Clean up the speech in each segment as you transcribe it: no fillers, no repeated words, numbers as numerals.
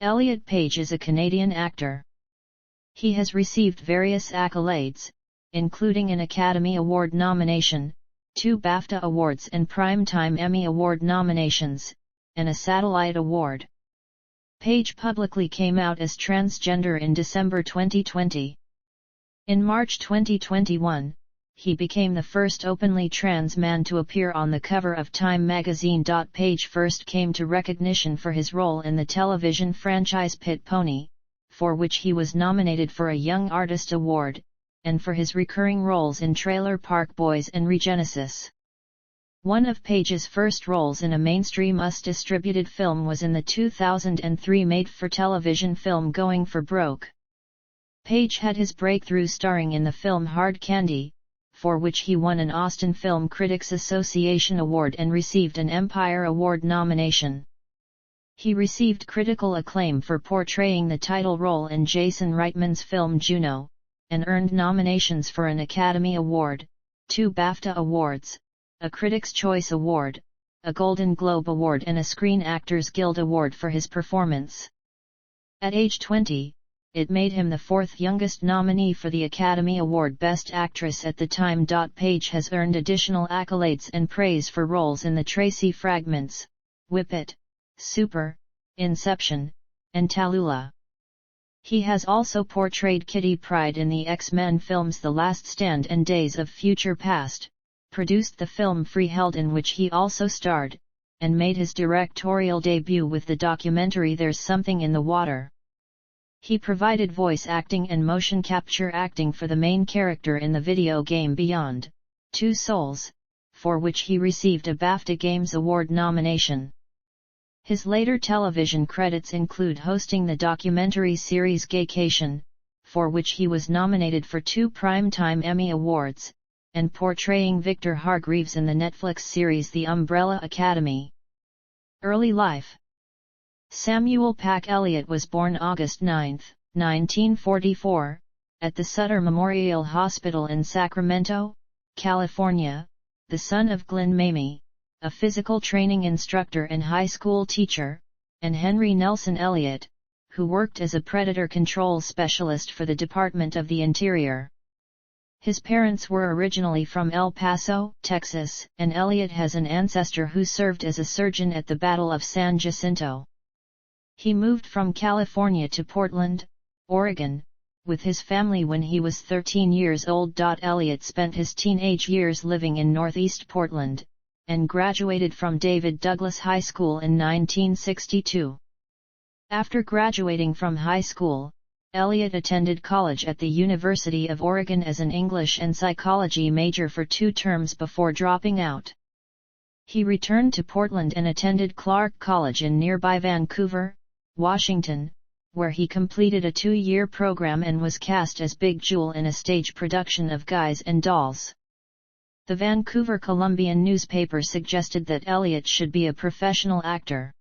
Elliot Page is a Canadian actor. He has received various accolades, including an Academy Award nomination, 2 BAFTA Awards and Primetime Emmy Award nominations, and a Satellite Award. Page publicly came out as transgender in December 2020. In March 2021, he became the first openly trans man to appear on the cover of Time magazine. Page first came to recognition for his role in the television franchise Pit Pony, for which he was nominated for a Young Artist Award, and for his recurring roles in Trailer Park Boys and Regenesis. One of Page's first roles in a mainstream US-distributed film was in the 2003 made-for-television film Going for Broke. Page had his breakthrough starring in the film Hard Candy, for which he won an Austin Film Critics Association Award and received an Empire Award nomination. He received critical acclaim for portraying the title role in Jason Reitman's film Juno, and earned nominations for an Academy Award, 2 BAFTA Awards, a Critics' Choice Award, a Golden Globe Award and a Screen Actors Guild Award for his performance. At age 20, it made him the 4th youngest nominee for the Academy Award Best Actress at the time. Page has earned additional accolades and praise for roles in The Tracy Fragments, Whip It, Super, Inception, and Tallulah. He has also portrayed Kitty Pryde in the X-Men films The Last Stand and Days of Future Past, produced the film Freeheld in which he also starred, and made his directorial debut with the documentary There's Something in the Water. He provided voice acting and motion capture acting for the main character in the video game Beyond Two Souls, for which he received a BAFTA Games Award nomination. His later television credits include hosting the documentary series Gaycation, for which he was nominated for 2 Primetime Emmy Awards, and portraying Victor Hargreaves in the Netflix series The Umbrella Academy. Early life. Samuel Pack Elliott was born August 9, 1944, at the Sutter Memorial Hospital in Sacramento, California, the son of Glenn Mamie, a physical training instructor and high school teacher, and Henry Nelson Elliott, who worked as a predator control specialist for the Department of the Interior. His parents were originally from El Paso, Texas, and Elliott has an ancestor who served as a surgeon at the Battle of San Jacinto. He moved from California to Portland, Oregon, with his family when he was 13 years old. Elliott spent his teenage years living in Northeast Portland, and graduated from David Douglas High School in 1962. After graduating from high school, Elliott attended college at the University of Oregon as an English and psychology major for 2 terms before dropping out. He returned to Portland and attended Clark College in nearby Vancouver, Washington, where he completed a 2-year program and was cast as Big Jewel in a stage production of Guys and Dolls. The Vancouver Columbian newspaper suggested that Elliott should be a professional actor.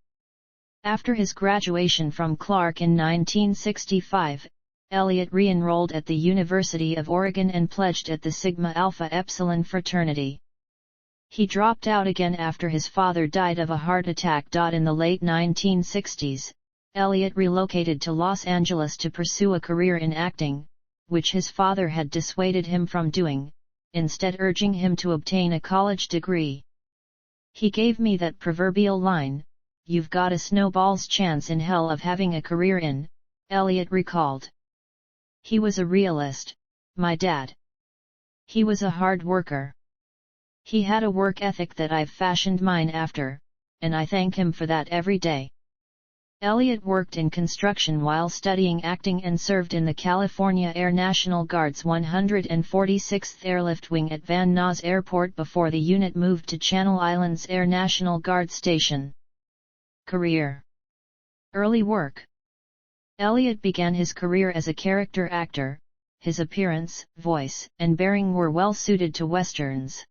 After his graduation from Clark in 1965, Elliott re-enrolled at the University of Oregon and pledged at the Sigma Alpha Epsilon fraternity. He dropped out again after his father died of a heart attack. In the late 1960s, Elliott relocated to Los Angeles to pursue a career in acting, which his father had dissuaded him from doing, instead urging him to obtain a college degree. He gave me that proverbial line, "You've got a snowball's chance in hell of having a career in," Elliott recalled. He was a realist, my dad. He was a hard worker. He had a work ethic that I've fashioned mine after, and I thank him for that every day. Elliott worked in construction while studying acting and served in the California Air National Guard's 146th Airlift Wing at Van Nuys Airport before the unit moved to Channel Islands Air National Guard Station. Career. Early work. Elliott began his career as a character actor. His appearance, voice, and bearing were well suited to westerns.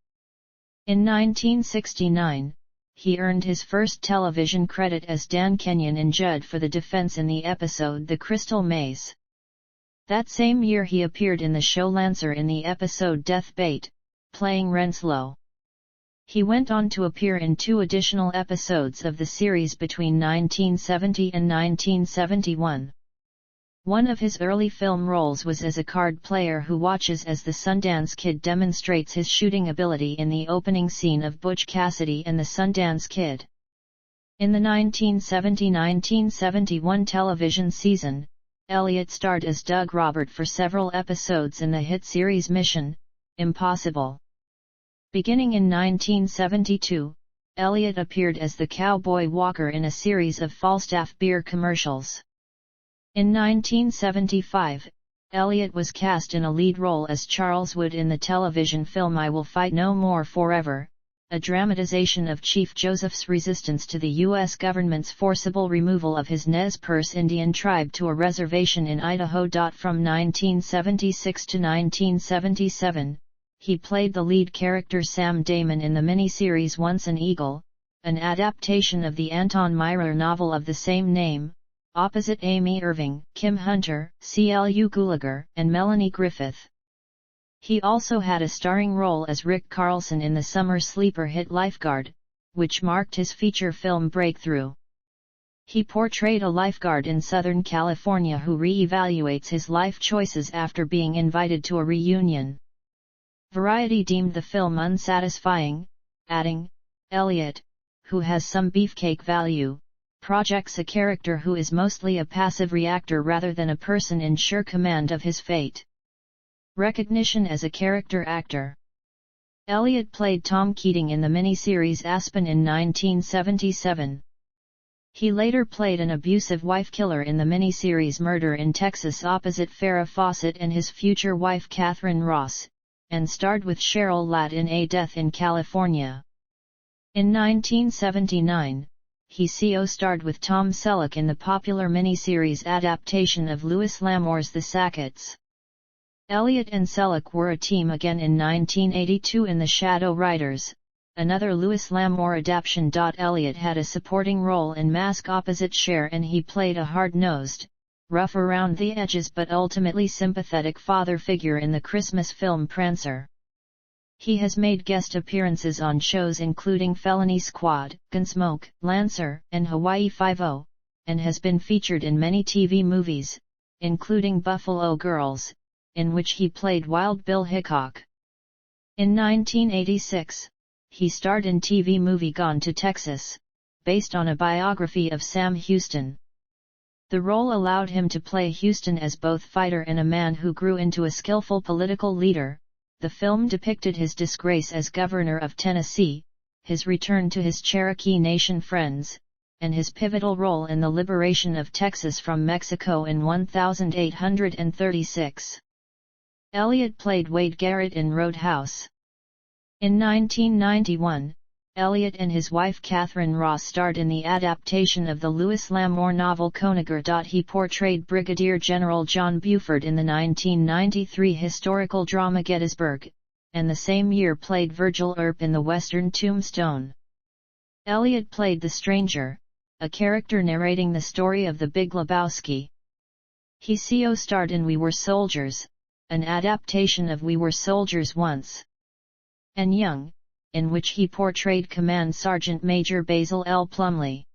In 1969, he earned his first television credit as Dan Kenyon in Judd for the defense in the episode The Crystal Maze. That same year he appeared in the show Lancer in the episode Death Bait, playing Renslow. He went on to appear in 2 additional episodes of the series between 1970 and 1971. One of his early film roles was as a card player who watches as the Sundance Kid demonstrates his shooting ability in the opening scene of Butch Cassidy and the Sundance Kid. In the 1970-1971 television season, Elliott starred as Doug Robert for several episodes in the hit series Mission: Impossible. Beginning in 1972, Elliott appeared as the Cowboy Walker in a series of Falstaff beer commercials. In 1975, Elliott was cast in a lead role as Charles Wood in the television film I Will Fight No More Forever, a dramatization of Chief Joseph's resistance to the U.S. government's forcible removal of his Nez Perce Indian tribe to a reservation in Idaho. From 1976 to 1977, he played the lead character Sam Damon in the miniseries Once an Eagle, an adaptation of the Anton Myrer novel of the same name, opposite Amy Irving, Kim Hunter, C.L.U. Gulager, and Melanie Griffith. He also had a starring role as Rick Carlson in the summer sleeper hit Lifeguard, which marked his feature film breakthrough. He portrayed a lifeguard in Southern California who re-evaluates his life choices after being invited to a reunion. Variety deemed the film unsatisfying, adding, "Elliott, who has some beefcake value, projects a character who is mostly a passive reactor rather than a person in sure command of his fate." Recognition as a character actor. Elliott played Tom Keating in the miniseries Aspen in 1977. He later played an abusive wife killer in the miniseries Murder in Texas opposite Farrah Fawcett and his future wife Catherine Ross, and starred with Cheryl Ladd in A Death in California. In 1979, he co-starred with Tom Selleck in the popular miniseries adaptation of Louis L'Amour's The Sacketts. Elliott and Selleck were a team again in 1982 in The Shadow Riders, another Louis L'Amour adaptation. Elliott had a supporting role in Mask opposite Cher and he played a hard-nosed, rough around the edges but ultimately sympathetic father figure in the Christmas film Prancer. He has made guest appearances on shows including Felony Squad, Gunsmoke, Lancer, and Hawaii Five-0, and has been featured in many TV movies, including Buffalo Girls, in which he played Wild Bill Hickok. In 1986, he starred in TV movie Gone to Texas, based on a biography of Sam Houston. The role allowed him to play Houston as both fighter and a man who grew into a skillful political leader. The film depicted his disgrace as governor of Tennessee, his return to his Cherokee Nation friends, and his pivotal role in the liberation of Texas from Mexico in 1836. Elliott played Wade Garrett in Roadhouse. In 1991, Elliott and his wife Catherine Ross starred in the adaptation of the Louis L'Amour novel Koniger. He portrayed Brigadier General John Buford in the 1993 historical drama Gettysburg, and the same year played Virgil Earp in the western Tombstone. Elliott played the Stranger, a character narrating the story of the Big Lebowski. He co-starred in We Were Soldiers, an adaptation of We Were Soldiers Once, and Young, in which he portrayed Command Sergeant Major Basil L. Plumley.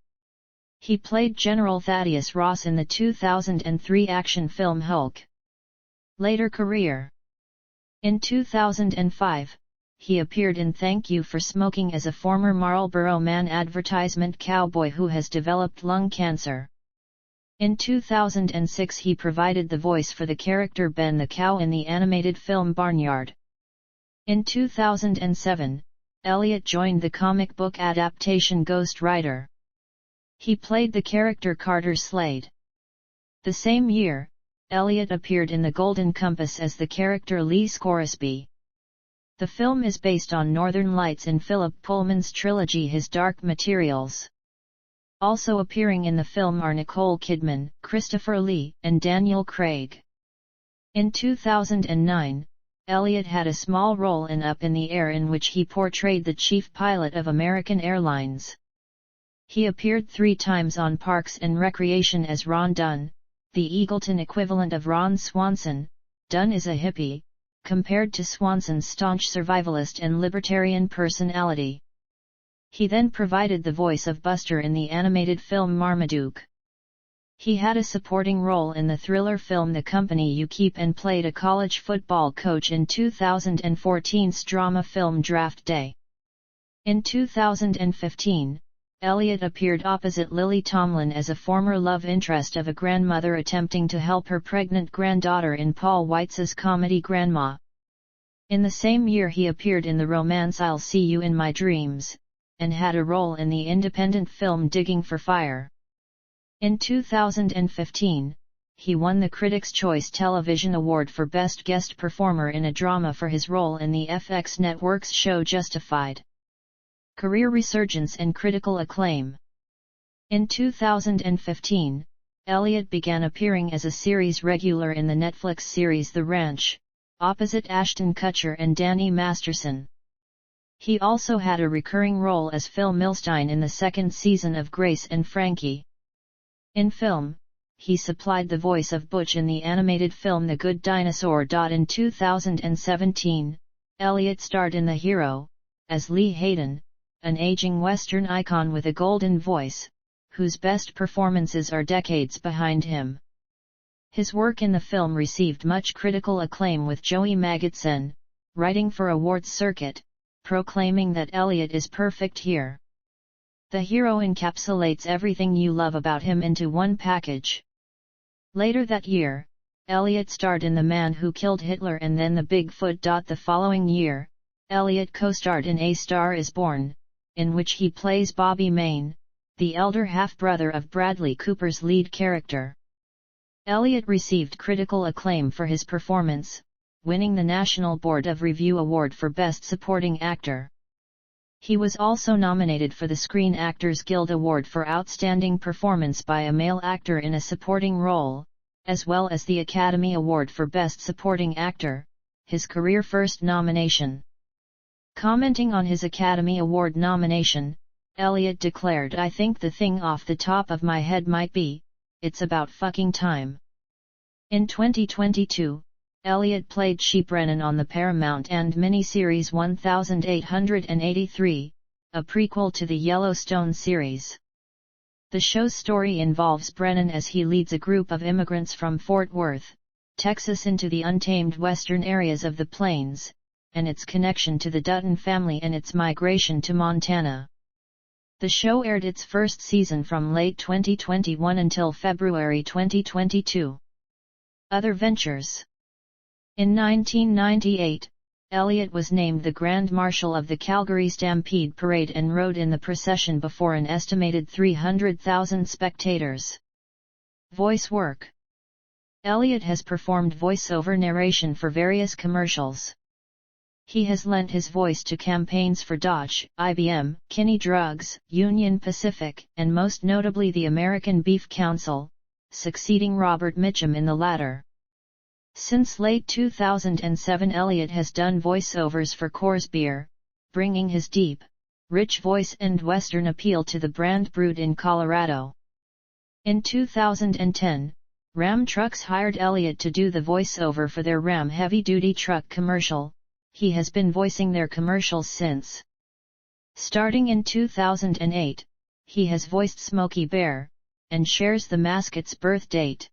He played General Thaddeus Ross in the 2003 action film Hulk. Later career. In 2005, he appeared in Thank You for Smoking as a former Marlboro Man advertisement cowboy who has developed lung cancer. In 2006 he provided the voice for the character Ben the Cow in the animated film Barnyard. In 2007, Elliott joined the comic book adaptation Ghost Rider. He played the character Carter Slade. The same year, Elliott appeared in The Golden Compass as the character Lee Scoresby. The film is based on Northern Lights in Philip Pullman's trilogy His Dark Materials. Also appearing in the film are Nicole Kidman, Christopher Lee, and Daniel Craig. In 2009, Elliott had a small role in Up in the Air in which he portrayed the chief pilot of American Airlines. He appeared 3 times on Parks and Recreation as Ron Dunn, the Eagleton equivalent of Ron Swanson. Dunn is a hippie, compared to Swanson's staunch survivalist and libertarian personality. He then provided the voice of Buster in the animated film Marmaduke. He had a supporting role in the thriller film The Company You Keep and played a college football coach in 2014's drama film Draft Day. In 2015, Elliott appeared opposite Lily Tomlin as a former love interest of a grandmother attempting to help her pregnant granddaughter in Paul Weitz's comedy Grandma. In the same year he appeared in the romance I'll See You in My Dreams, and had a role in the independent film Digging for Fire. In 2015, he won the Critics' Choice Television Award for Best Guest Performer in a Drama for his role in the FX Network's show Justified. Career resurgence and critical acclaim. In 2015, Elliott began appearing as a series regular in the Netflix series The Ranch, opposite Ashton Kutcher and Danny Masterson. He also had a recurring role as Phil Milstein in the second season of Grace and Frankie. In film, he supplied the voice of Butch in the animated film The Good Dinosaur. In 2017, Elliott starred in The Hero, as Lee Hayden, an aging Western icon with a golden voice, whose best performances are decades behind him. His work in the film received much critical acclaim, with Joey Magidson, writing for Awards Circuit, proclaiming that Elliott is perfect here. The Hero encapsulates everything you love about him into one package. Later that year, Elliott starred in The Man Who Killed Hitler and then The Bigfoot. The following year, Elliott co-starred in A Star Is Born, in which he plays Bobby Maine, the elder half-brother of Bradley Cooper's lead character. Elliott received critical acclaim for his performance, winning the National Board of Review Award for Best Supporting Actor. He was also nominated for the Screen Actors Guild Award for Outstanding Performance by a Male Actor in a Supporting Role, as well as the Academy Award for Best Supporting Actor, his career first nomination. Commenting on his Academy Award nomination, Elliott declared, "I think the thing off the top of my head might be, it's about fucking time." In 2022, Elliott played She Brennan on the Paramount and miniseries 1883, a prequel to the Yellowstone series. The show's story involves Brennan as he leads a group of immigrants from Fort Worth, Texas into the untamed western areas of the Plains, and its connection to the Dutton family and its migration to Montana. The show aired its first season from late 2021 until February 2022. Other ventures. In 1998, Elliott was named the Grand Marshal of the Calgary Stampede Parade and rode in the procession before an estimated 300,000 spectators. Voice work. Elliott has performed voice-over narration for various commercials. He has lent his voice to campaigns for Dodge, IBM, Kinney Drugs, Union Pacific, and most notably the American Beef Council, succeeding Robert Mitchum in the latter. Since late 2007, Elliott has done voiceovers for Coors Beer, bringing his deep, rich voice and Western appeal to the brand brewed in Colorado. In 2010, Ram Trucks hired Elliott to do the voiceover for their Ram heavy-duty truck commercial. He has been voicing their commercials since. Starting in 2008, he has voiced Smokey Bear, and shares the mascot's birth date.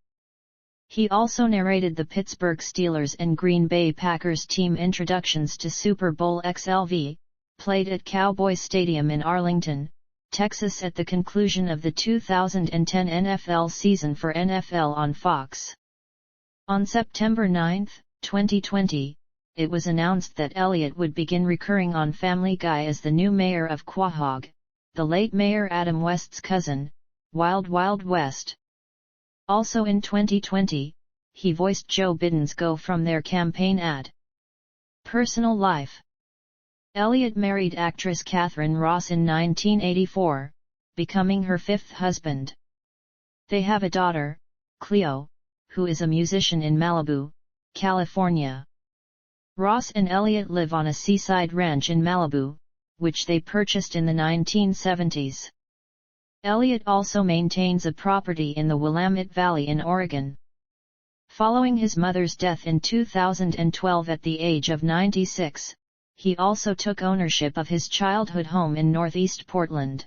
He also narrated the Pittsburgh Steelers and Green Bay Packers team introductions to Super Bowl XLV, played at Cowboys Stadium in Arlington, Texas at the conclusion of the 2010 NFL season for NFL on Fox. On September 9, 2020, it was announced that Elliott would begin recurring on Family Guy as the new mayor of Quahog, the late Mayor Adam West's cousin, Wild Wild West. Also in 2020, he voiced Joe Biden's Go From There campaign ad. Personal life. Elliott married actress Catherine Ross in 1984, becoming her fifth husband. They have a daughter, Cleo, who is a musician in Malibu, California. Ross and Elliott live on a seaside ranch in Malibu, which they purchased in the 1970s. Elliott also maintains a property in the Willamette Valley in Oregon. Following his mother's death in 2012 at the age of 96, He also took ownership of his childhood home in Northeast Portland.